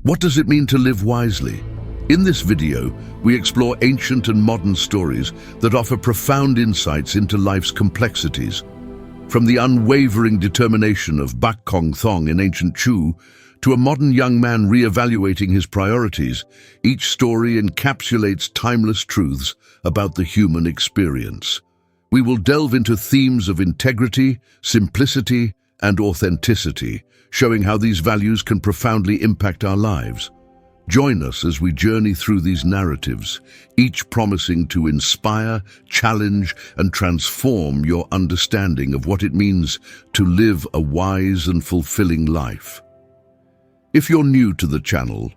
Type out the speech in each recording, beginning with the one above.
What does it mean to live wisely? In this video, we explore ancient and modern stories that offer profound insights into life's complexities. From the unwavering determination of Bak Kong Thong in ancient Chu to a modern young man re-evaluating his priorities, each story encapsulates timeless truths about the human experience. We will delve into themes of integrity, simplicity, and authenticity, showing how these values can profoundly impact our lives. Join us as we journey through these narratives, each promising to inspire, challenge, and transform your understanding of what it means to live a wise and fulfilling life. If you're new to the channel,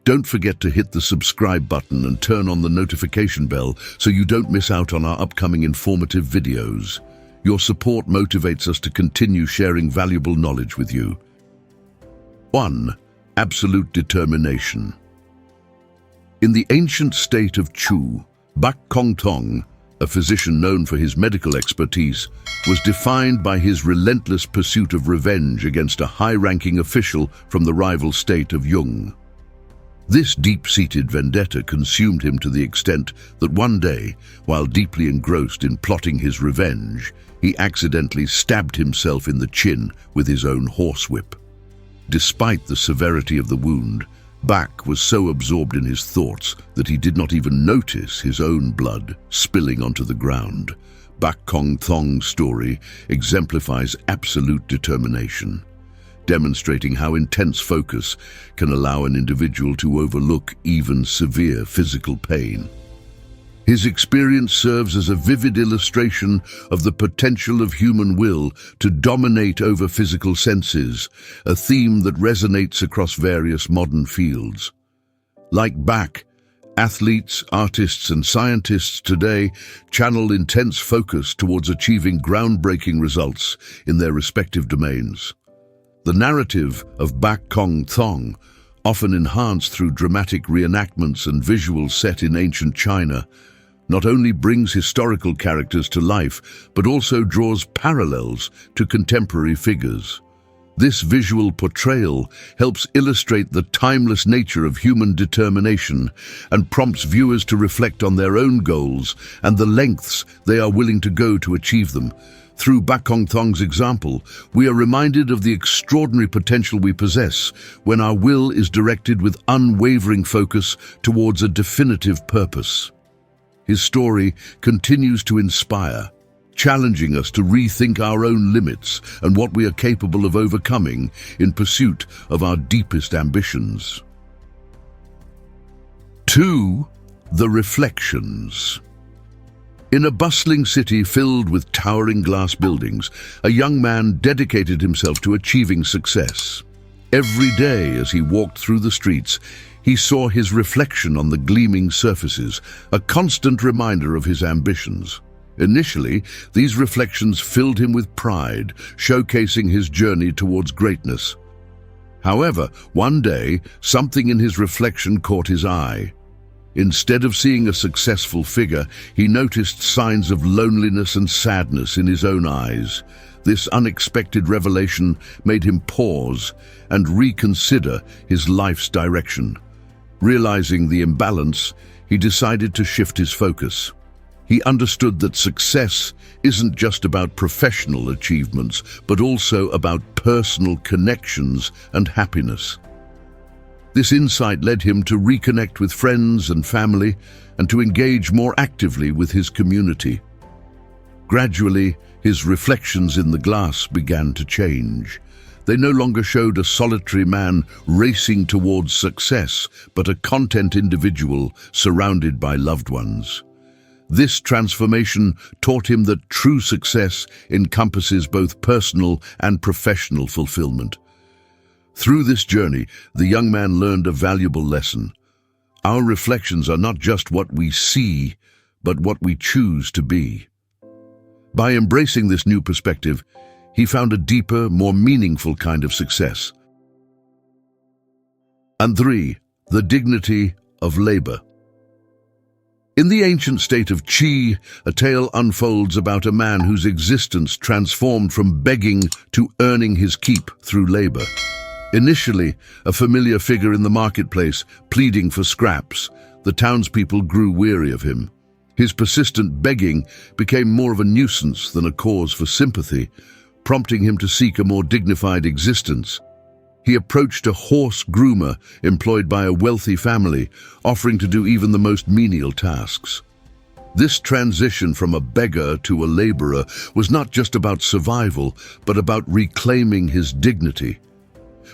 don't forget to hit the subscribe button and turn on the notification bell so you don't miss out on our upcoming informative videos. Your support motivates us to continue sharing valuable knowledge with you. 1. Absolute determination. In the ancient state of Chu, Bak Kong Thong, a physician known for his medical expertise, was defined by his relentless pursuit of revenge against a high-ranking official from the rival state of Yung. This deep-seated vendetta consumed him to the extent that one day, while deeply engrossed in plotting his revenge, he accidentally stabbed himself in the chin with his own horsewhip. Despite the severity of the wound, Bak was so absorbed in his thoughts that he did not even notice his own blood spilling onto the ground. Bak Kong Thong's story exemplifies absolute determination, demonstrating how intense focus can allow an individual to overlook even severe physical pain. His experience serves as a vivid illustration of the potential of human will to dominate over physical senses, a theme that resonates across various modern fields. Like Bak, athletes, artists, and scientists today channel intense focus towards achieving groundbreaking results in their respective domains. The narrative of Bak Kong Thong, often enhanced through dramatic reenactments and visuals set in ancient China, not only brings historical characters to life, but also draws parallels to contemporary figures. This visual portrayal helps illustrate the timeless nature of human determination and prompts viewers to reflect on their own goals and the lengths they are willing to go to achieve them. Through Bak Kong Thong's example, we are reminded of the extraordinary potential we possess when our will is directed with unwavering focus towards a definitive purpose. His story continues to inspire, challenging us to rethink our own limits and what we are capable of overcoming in pursuit of our deepest ambitions. 2. The Reflections. In a bustling city filled with towering glass buildings, a young man dedicated himself to achieving success. Every day as he walked through the streets, he saw his reflection on the gleaming surfaces, a constant reminder of his ambitions. Initially, these reflections filled him with pride, showcasing his journey towards greatness. However, one day, something in his reflection caught his eye. Instead of seeing a successful figure, he noticed signs of loneliness and sadness in his own eyes. This unexpected revelation made him pause and reconsider his life's direction. Realizing the imbalance, he decided to shift his focus. He understood that success isn't just about professional achievements, but also about personal connections and happiness. This insight led him to reconnect with friends and family and to engage more actively with his community. Gradually, his reflections in the glass began to change. They no longer showed a solitary man racing towards success, but a content individual surrounded by loved ones. This transformation taught him that true success encompasses both personal and professional fulfillment. Through this journey, the young man learned a valuable lesson. Our reflections are not just what we see, but what we choose to be. By embracing this new perspective, he found a deeper, more meaningful kind of success. And 3. The dignity of labor. In the ancient state of Qi, a tale unfolds about a man whose existence transformed from begging to earning his keep through labor. Initially, a familiar figure in the marketplace, pleading for scraps, the townspeople grew weary of him. His persistent begging became more of a nuisance than a cause for sympathy, prompting him to seek a more dignified existence. He approached a horse groomer employed by a wealthy family, offering to do even the most menial tasks. This transition from a beggar to a laborer was not just about survival, but about reclaiming his dignity.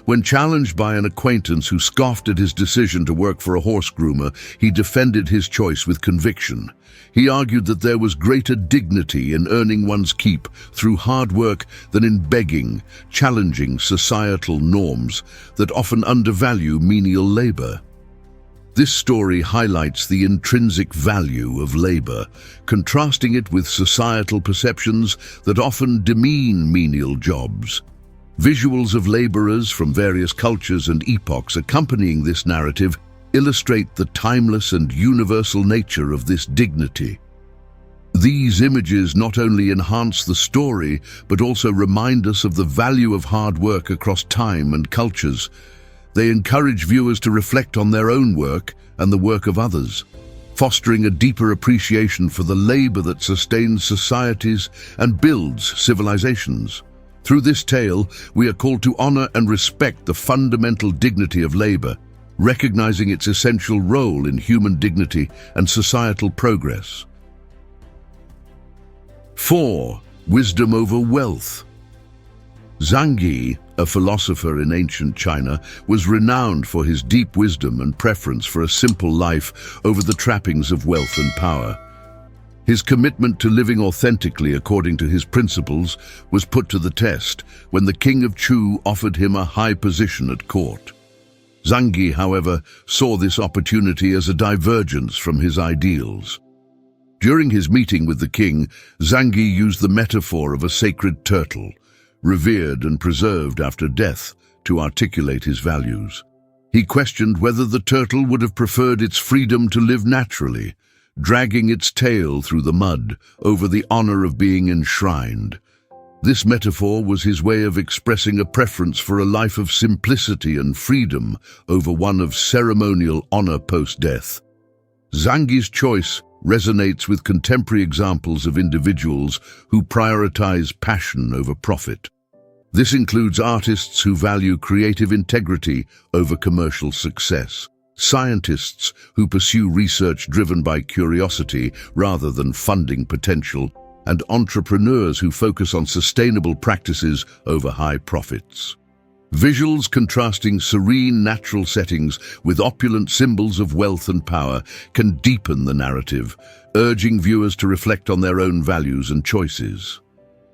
When challenged by an acquaintance who scoffed at his decision to work for a horse groomer, he defended his choice with conviction. He argued that there was greater dignity in earning one's keep through hard work than in begging, challenging societal norms that often undervalue menial labor. This story highlights the intrinsic value of labor, contrasting it with societal perceptions that often demean menial jobs. Visuals of laborers from various cultures and epochs accompanying this narrative illustrate the timeless and universal nature of this dignity. These images not only enhance the story, but also remind us of the value of hard work across time and cultures. They encourage viewers to reflect on their own work and the work of others, fostering a deeper appreciation for the labor that sustains societies and builds civilizations. Through this tale, we are called to honor and respect the fundamental dignity of labor, recognizing its essential role in human dignity and societal progress. 4. Wisdom over wealth. Zhang Yi, a philosopher in ancient China, was renowned for his deep wisdom and preference for a simple life over the trappings of wealth and power. His commitment to living authentically according to his principles was put to the test when the king of Chu offered him a high position at court. Zhang Yi, however, saw this opportunity as a divergence from his ideals. During his meeting with the king, Zhang Yi used the metaphor of a sacred turtle, revered and preserved after death, to articulate his values. He questioned whether the turtle would have preferred its freedom to live naturally, dragging its tail through the mud over the honor of being enshrined. This metaphor was his way of expressing a preference for a life of simplicity and freedom over one of ceremonial honor post-death. Zhang Yi's choice resonates with contemporary examples of individuals who prioritize passion over profit. This includes artists who value creative integrity over commercial success, scientists who pursue research driven by curiosity rather than funding potential, and entrepreneurs who focus on sustainable practices over high profits. Visuals contrasting serene natural settings with opulent symbols of wealth and power can deepen the narrative, urging viewers to reflect on their own values and choices.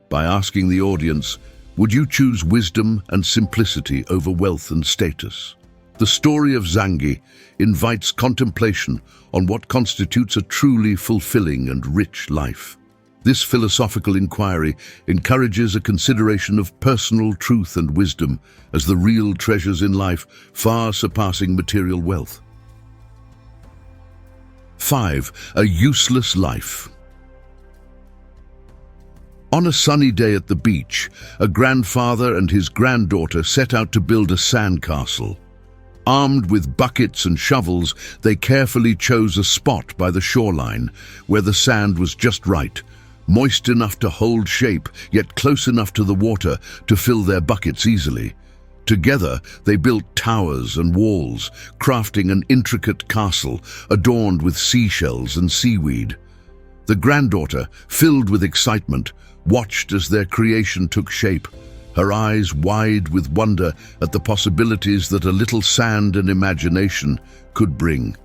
By asking the audience, would you choose wisdom and simplicity over wealth and status? The story of Zhang Yi invites contemplation on what constitutes a truly fulfilling and rich life. This philosophical inquiry encourages a consideration of personal truth and wisdom as the real treasures in life, far surpassing material wealth. 5. A useless life. On a sunny day at the beach, a grandfather and his granddaughter set out to build a sandcastle. Armed with buckets and shovels, they carefully chose a spot by the shoreline where the sand was just right, moist enough to hold shape, yet close enough to the water to fill their buckets easily. Together, they built towers and walls, crafting an intricate castle adorned with seashells and seaweed. The granddaughter, filled with excitement, watched as their creation took shape, her eyes wide with wonder at the possibilities that a little sand and imagination could bring.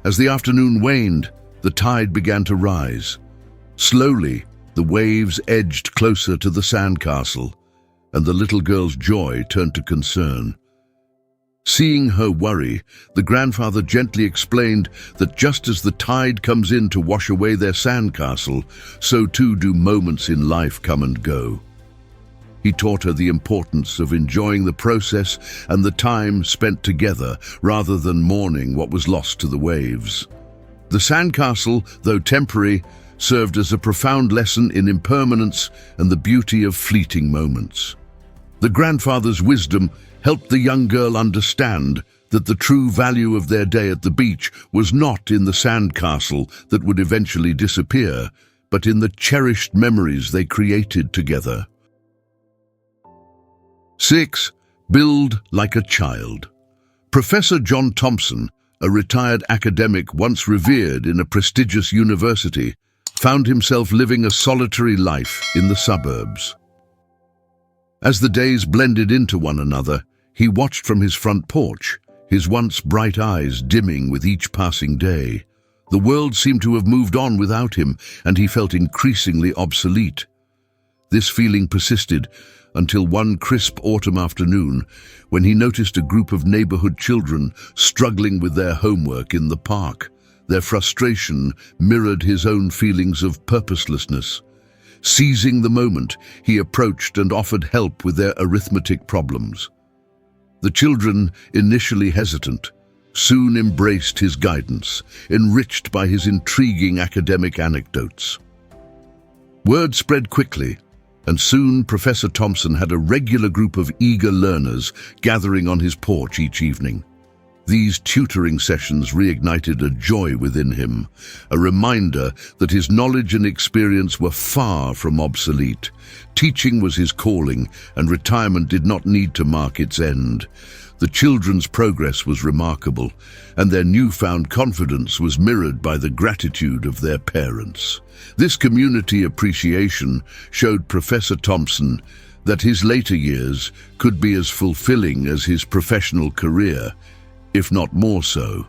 As the afternoon waned, the tide began to rise. Slowly, the waves edged closer to the sandcastle, and the little girl's joy turned to concern. Seeing her worry, the grandfather gently explained that just as the tide comes in to wash away their sandcastle, so too do moments in life come and go. He taught her the importance of enjoying the process and the time spent together rather than mourning what was lost to the waves. The sandcastle, though temporary, served as a profound lesson in impermanence and the beauty of fleeting moments. The grandfather's wisdom helped the young girl understand that the true value of their day at the beach was not in the sandcastle that would eventually disappear, but in the cherished memories they created together. 6. Build like a child. Professor John Thompson, a retired academic once revered in a prestigious university, found himself living a solitary life in the suburbs. As the days blended into one another, he watched from his front porch, his once bright eyes dimming with each passing day. The world seemed to have moved on without him, and he felt increasingly obsolete. This feeling persisted until one crisp autumn afternoon, when he noticed a group of neighborhood children struggling with their homework in the park. Their frustration mirrored his own feelings of purposelessness. Seizing the moment, he approached and offered help with their arithmetic problems. The children, initially hesitant, soon embraced his guidance, enriched by his intriguing academic anecdotes. Word spread quickly, and soon Professor Thompson had a regular group of eager learners gathering on his porch each evening. These tutoring sessions reignited a joy within him, a reminder that his knowledge and experience were far from obsolete. Teaching was his calling, and retirement did not need to mark its end. The children's progress was remarkable, and their newfound confidence was mirrored by the gratitude of their parents. This community appreciation showed Professor Thompson that his later years could be as fulfilling as his professional career, if not more so.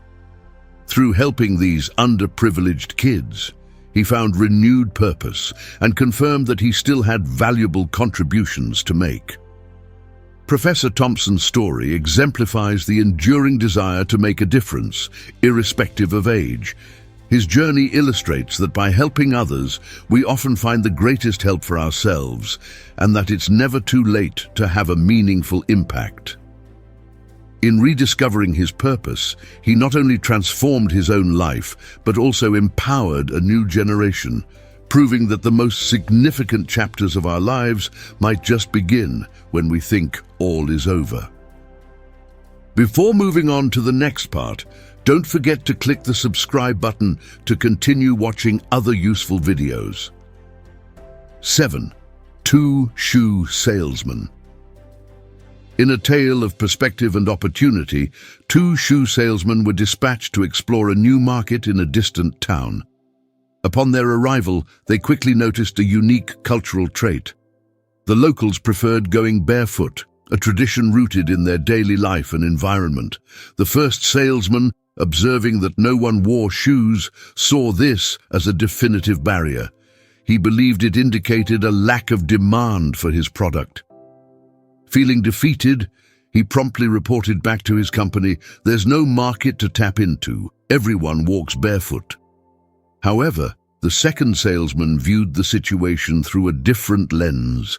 Through helping these underprivileged kids, he found renewed purpose and confirmed that he still had valuable contributions to make. Professor Thompson's story exemplifies the enduring desire to make a difference, irrespective of age. His journey illustrates that by helping others, we often find the greatest help for ourselves, and that it's never too late to have a meaningful impact. In rediscovering his purpose, he not only transformed his own life, but also empowered a new generation, proving that the most significant chapters of our lives might just begin when we think all is over. Before moving on to the next part, don't forget to click the subscribe button to continue watching other useful videos. 7. Two Shoe Salesmen. In a tale of perspective and opportunity, two shoe salesmen were dispatched to explore a new market in a distant town. Upon their arrival, they quickly noticed a unique cultural trait. The locals preferred going barefoot, a tradition rooted in their daily life and environment. The first salesman, observing that no one wore shoes, saw this as a definitive barrier. He believed it indicated a lack of demand for his product. Feeling defeated, he promptly reported back to his company, "There's no market to tap into. Everyone walks barefoot." However, the second salesman viewed the situation through a different lens.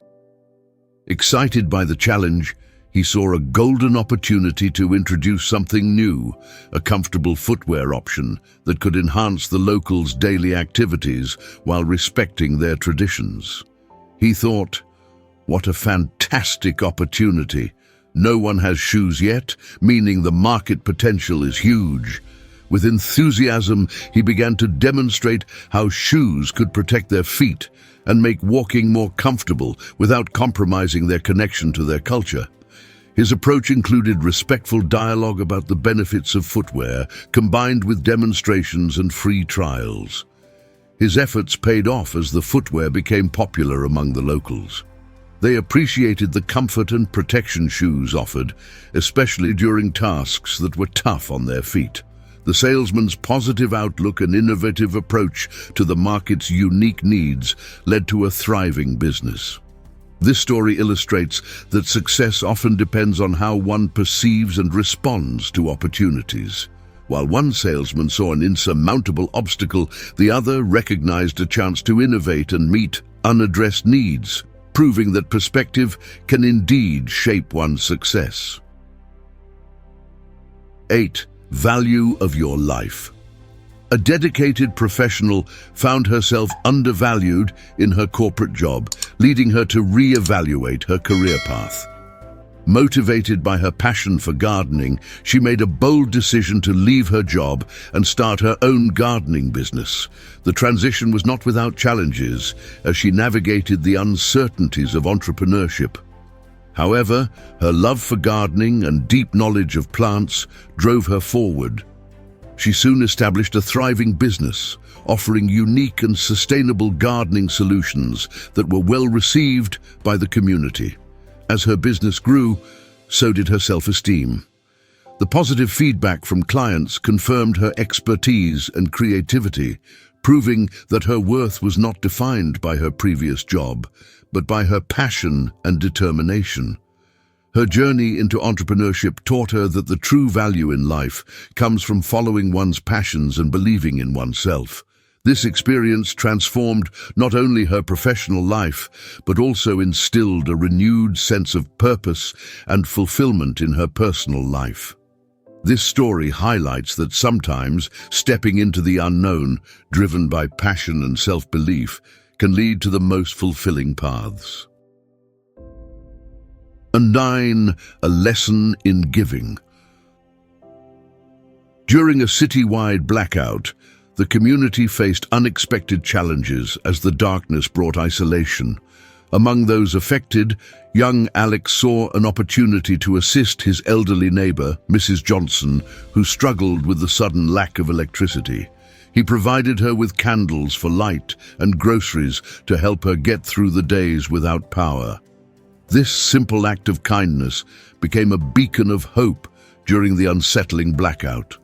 Excited by the challenge, he saw a golden opportunity to introduce something new, a comfortable footwear option that could enhance the locals' daily activities while respecting their traditions. He thought, "What a fantastic opportunity. No one has shoes yet, meaning the market potential is huge." With enthusiasm, he began to demonstrate how shoes could protect their feet and make walking more comfortable without compromising their connection to their culture. His approach included respectful dialogue about the benefits of footwear, combined with demonstrations and free trials. His efforts paid off as the footwear became popular among the locals. They appreciated the comfort and protection shoes offered, especially during tasks that were tough on their feet. The salesman's positive outlook and innovative approach to the market's unique needs led to a thriving business. This story illustrates that success often depends on how one perceives and responds to opportunities. While one salesman saw an insurmountable obstacle, the other recognized a chance to innovate and meet unaddressed needs, proving that perspective can indeed shape one's success. 8. Value of your life. A dedicated professional found herself undervalued in her corporate job, leading her to re-evaluate her career path. Motivated by her passion for gardening, she made a bold decision to leave her job and start her own gardening business. The transition was not without challenges, as she navigated the uncertainties of entrepreneurship. However, her love for gardening and deep knowledge of plants drove her forward. She soon established a thriving business, offering unique and sustainable gardening solutions that were well received by the community. As her business grew, so did her self-esteem. The positive feedback from clients confirmed her expertise and creativity, proving that her worth was not defined by her previous job, but by her passion and determination. Her journey into entrepreneurship taught her that the true value in life comes from following one's passions and believing in oneself. This experience transformed not only her professional life, but also instilled a renewed sense of purpose and fulfillment in her personal life. This story highlights that sometimes stepping into the unknown, driven by passion and self-belief, can lead to the most fulfilling paths. And 9, a lesson in giving. During a citywide blackout, the community faced unexpected challenges as the darkness brought isolation. Among those affected, young Alex saw an opportunity to assist his elderly neighbor, Mrs. Johnson, who struggled with the sudden lack of electricity. He provided her with candles for light and groceries to help her get through the days without power. This simple act of kindness became a beacon of hope during the unsettling blackout.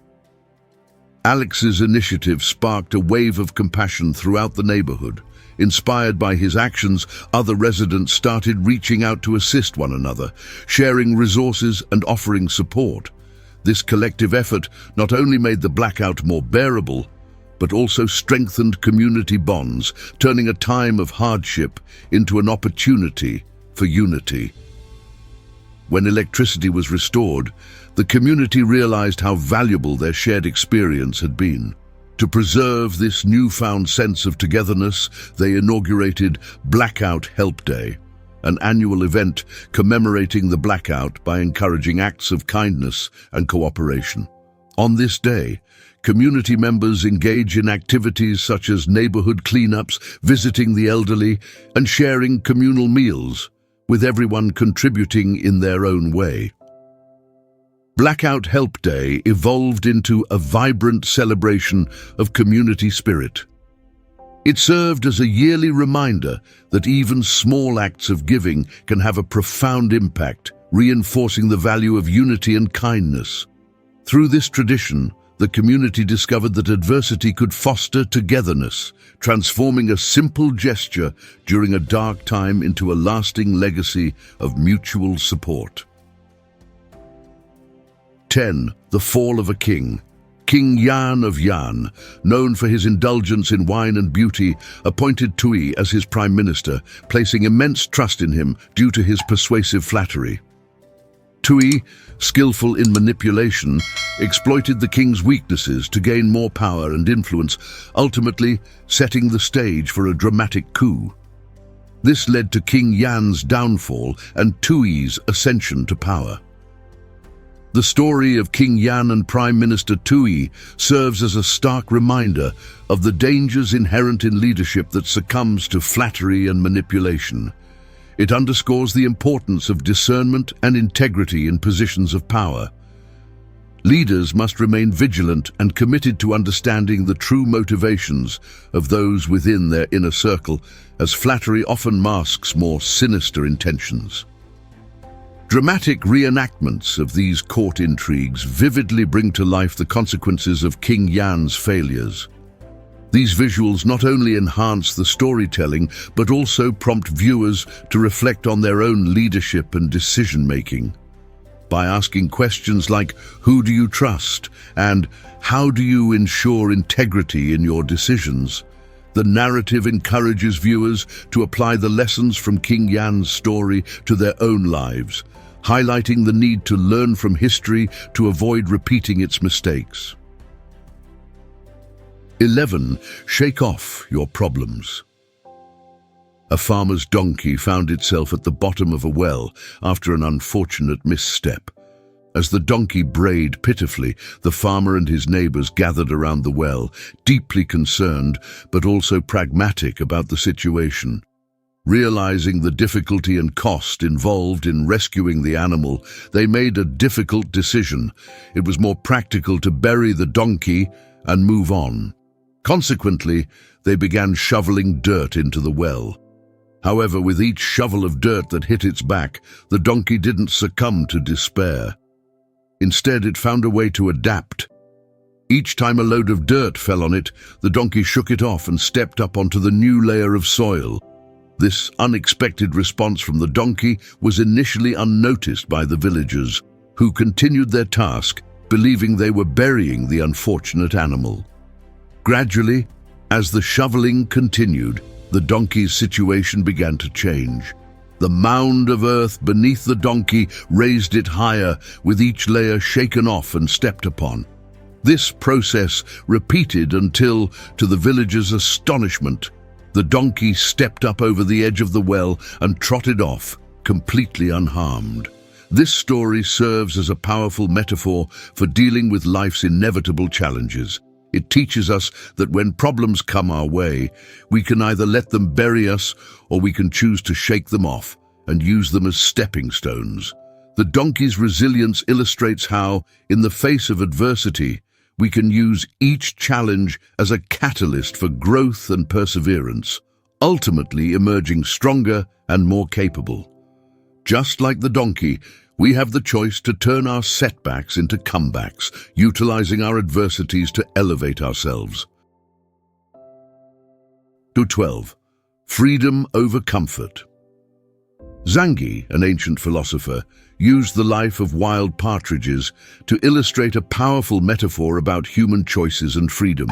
Alex's initiative sparked a wave of compassion throughout the neighborhood. Inspired by his actions, other residents started reaching out to assist one another, sharing resources and offering support. This collective effort not only made the blackout more bearable, but also strengthened community bonds, turning a time of hardship into an opportunity for unity. When electricity was restored, the community realized how valuable their shared experience had been. To preserve this newfound sense of togetherness, they inaugurated Blackout Help Day, an annual event commemorating the blackout by encouraging acts of kindness and cooperation. On this day, community members engage in activities such as neighborhood cleanups, visiting the elderly, and sharing communal meals, with everyone contributing in their own way. Blackout Help Day evolved into a vibrant celebration of community spirit. It served as a yearly reminder that even small acts of giving can have a profound impact, reinforcing the value of unity and kindness. Through this tradition, the community discovered that adversity could foster togetherness, transforming a simple gesture during a dark time into a lasting legacy of mutual support. 10. The Fall of a King. King Yan of Yan, known for his indulgence in wine and beauty, appointed Tui as his prime minister, placing immense trust in him due to his persuasive flattery. Tui, skillful in manipulation, exploited the king's weaknesses to gain more power and influence, ultimately setting the stage for a dramatic coup. This led to King Yan's downfall and Tui's ascension to power. The story of King Yan and Prime Minister Tui serves as a stark reminder of the dangers inherent in leadership that succumbs to flattery and manipulation. It underscores the importance of discernment and integrity in positions of power. Leaders must remain vigilant and committed to understanding the true motivations of those within their inner circle, as flattery often masks more sinister intentions. Dramatic reenactments of these court intrigues vividly bring to life the consequences of King Yan's failures. These visuals not only enhance the storytelling, but also prompt viewers to reflect on their own leadership and decision-making. By asking questions like, "Who do you trust?" and "How do you ensure integrity in your decisions?" the narrative encourages viewers to apply the lessons from King Yan's story to their own lives, highlighting the need to learn from history to avoid repeating its mistakes. 11. Shake off your problems. A farmer's donkey found itself at the bottom of a well after an unfortunate misstep. As the donkey brayed pitifully, the farmer and his neighbors gathered around the well, deeply concerned but also pragmatic about the situation. Realizing the difficulty and cost involved in rescuing the animal, they made a difficult decision. It was more practical to bury the donkey and move on. Consequently, they began shoveling dirt into the well. However, with each shovel of dirt that hit its back, the donkey didn't succumb to despair. Instead, it found a way to adapt. Each time a load of dirt fell on it, the donkey shook it off and stepped up onto the new layer of soil. This unexpected response from the donkey was initially unnoticed by the villagers, who continued their task, believing they were burying the unfortunate animal. Gradually, as the shoveling continued, the donkey's situation began to change. The mound of earth beneath the donkey raised it higher, with each layer shaken off and stepped upon. This process repeated until, to the villagers' astonishment, the donkey stepped up over the edge of the well and trotted off, completely unharmed. This story serves as a powerful metaphor for dealing with life's inevitable challenges. It teaches us that when problems come our way, we can either let them bury us or we can choose to shake them off and use them as stepping stones. The donkey's resilience illustrates how, in the face of adversity, we can use each challenge as a catalyst for growth and perseverance, ultimately emerging stronger and more capable. Just like the donkey, we have the choice to turn our setbacks into comebacks, utilizing our adversities to elevate ourselves. 12. Freedom over comfort. Zanghi, an ancient philosopher, used the life of wild partridges to illustrate a powerful metaphor about human choices and freedom.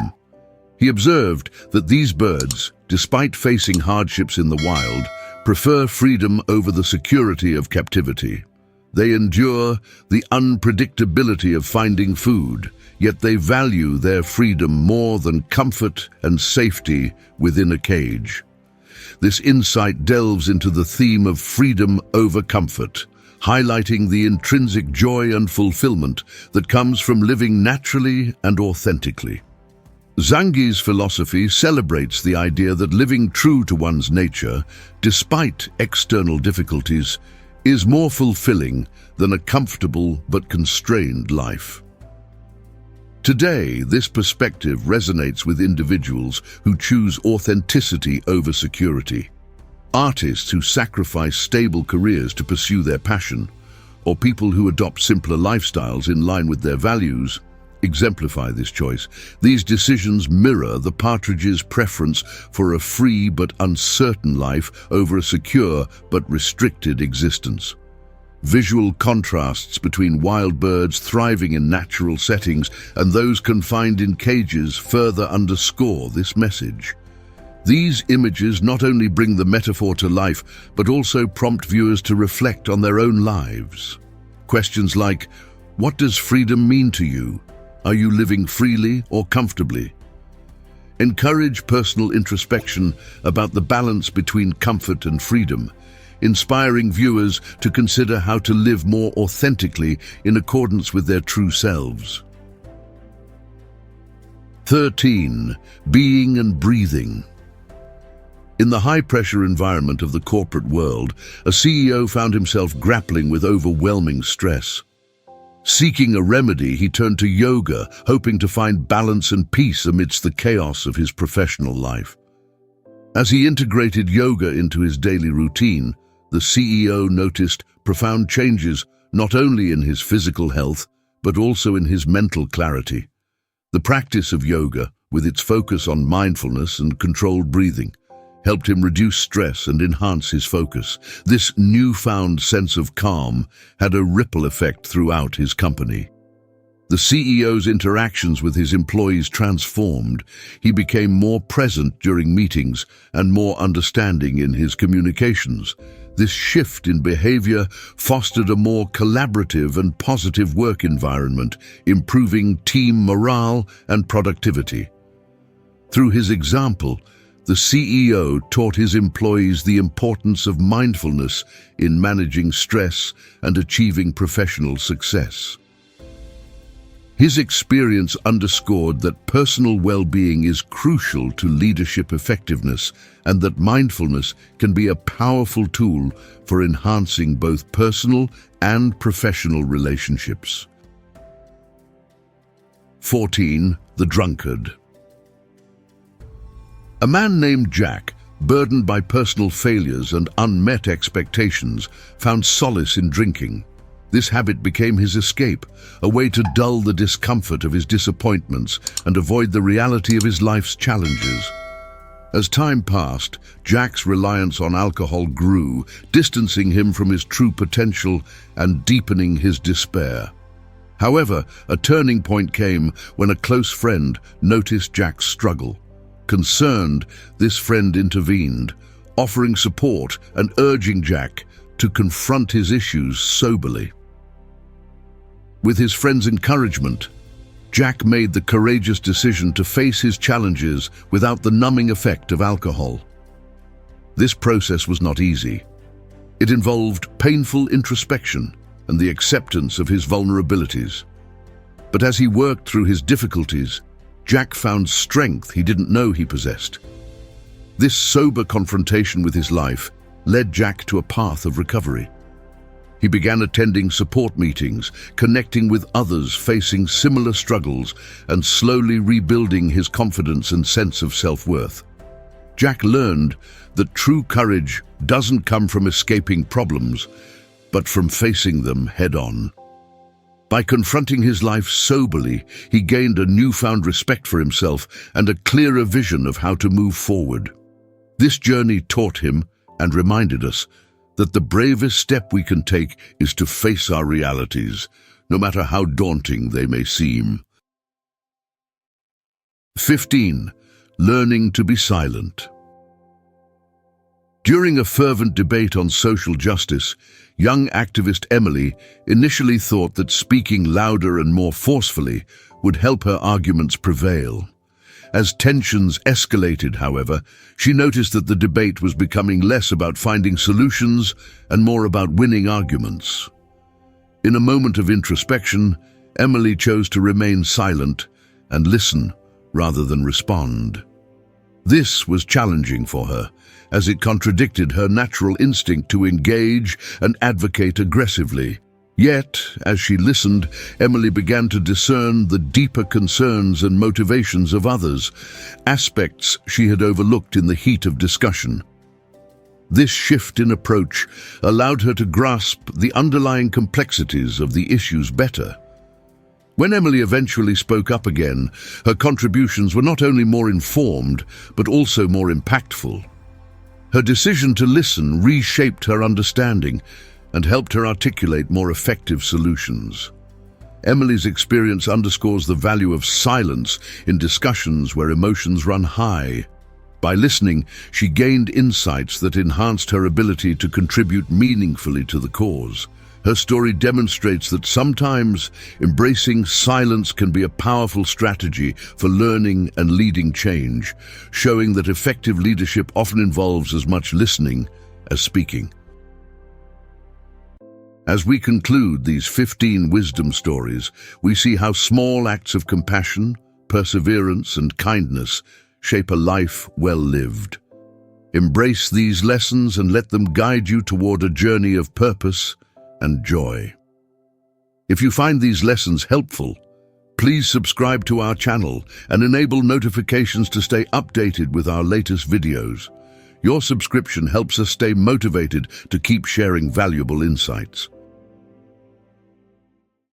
He observed that these birds, despite facing hardships in the wild, prefer freedom over the security of captivity. They endure the unpredictability of finding food, yet they value their freedom more than comfort and safety within a cage. This insight delves into the theme of freedom over comfort, highlighting the intrinsic joy and fulfillment that comes from living naturally and authentically. Zanghi's philosophy celebrates the idea that living true to one's nature, despite external difficulties, is more fulfilling than a comfortable but constrained life. Today, this perspective resonates with individuals who choose authenticity over security. Artists who sacrifice stable careers to pursue their passion, or people who adopt simpler lifestyles in line with their values, exemplify this choice. These decisions mirror the partridge's preference for a free but uncertain life over a secure but restricted existence. Visual contrasts between wild birds thriving in natural settings and those confined in cages further underscore this message. These images not only bring the metaphor to life, but also prompt viewers to reflect on their own lives. Questions like, what does freedom mean to you? Are you living freely or comfortably? Encourage personal introspection about the balance between comfort and freedom, inspiring viewers to consider how to live more authentically in accordance with their true selves. 13. Being and breathing. In the high-pressure environment of the corporate world, a CEO found himself grappling with overwhelming stress. Seeking a remedy, he turned to yoga, hoping to find balance and peace amidst the chaos of his professional life. As he integrated yoga into his daily routine, the CEO noticed profound changes not only in his physical health, but also in his mental clarity. The practice of yoga, with its focus on mindfulness and controlled breathing, helped him reduce stress and enhance his focus. This newfound sense of calm had a ripple effect throughout his company. The CEO's interactions with his employees transformed. He became more present during meetings and more understanding in his communications. This shift in behavior fostered a more collaborative and positive work environment, improving team morale and productivity. Through his example, the CEO taught his employees the importance of mindfulness in managing stress and achieving professional success. His experience underscored that personal well-being is crucial to leadership effectiveness and that mindfulness can be a powerful tool for enhancing both personal and professional relationships. 14. The Drunkard. A man named Jack, burdened by personal failures and unmet expectations, found solace in drinking. This habit became his escape, a way to dull the discomfort of his disappointments and avoid the reality of his life's challenges. As time passed, Jack's reliance on alcohol grew, distancing him from his true potential and deepening his despair. However, a turning point came when a close friend noticed Jack's struggle. Concerned, this friend intervened, offering support and urging Jack to confront his issues soberly. With his friend's encouragement, Jack made the courageous decision to face his challenges without the numbing effect of alcohol. This process was not easy. It involved painful introspection and the acceptance of his vulnerabilities. But as he worked through his difficulties, Jack found strength he didn't know he possessed. This sober confrontation with his life led Jack to a path of recovery. He began attending support meetings, connecting with others facing similar struggles, and slowly rebuilding his confidence and sense of self-worth. Jack learned that true courage doesn't come from escaping problems, but from facing them head-on. By confronting his life soberly, he gained a newfound respect for himself and a clearer vision of how to move forward. This journey taught him and reminded us that the bravest step we can take is to face our realities, no matter how daunting they may seem. 15. Learning to be silent. During a fervent debate on social justice, young activist Emily initially thought that speaking louder and more forcefully would help her arguments prevail. As tensions escalated, however, she noticed that the debate was becoming less about finding solutions and more about winning arguments. In a moment of introspection, Emily chose to remain silent and listen rather than respond. This was challenging for her, as it contradicted her natural instinct to engage and advocate aggressively. Yet, as she listened, Emily began to discern the deeper concerns and motivations of others, aspects she had overlooked in the heat of discussion. This shift in approach allowed her to grasp the underlying complexities of the issues better. When Emily eventually spoke up again, her contributions were not only more informed, but also more impactful. Her decision to listen reshaped her understanding and helped her articulate more effective solutions. Emily's experience underscores the value of silence in discussions where emotions run high. By listening, she gained insights that enhanced her ability to contribute meaningfully to the cause. Her story demonstrates that sometimes embracing silence can be a powerful strategy for learning and leading change, showing that effective leadership often involves as much listening as speaking. As we conclude these 15 wisdom stories, we see how small acts of compassion, perseverance, and kindness shape a life well lived. Embrace these lessons and let them guide you toward a journey of purpose and joy. If you find these lessons helpful, please subscribe to our channel and enable notifications to stay updated with our latest videos. Your subscription helps us stay motivated to keep sharing valuable insights.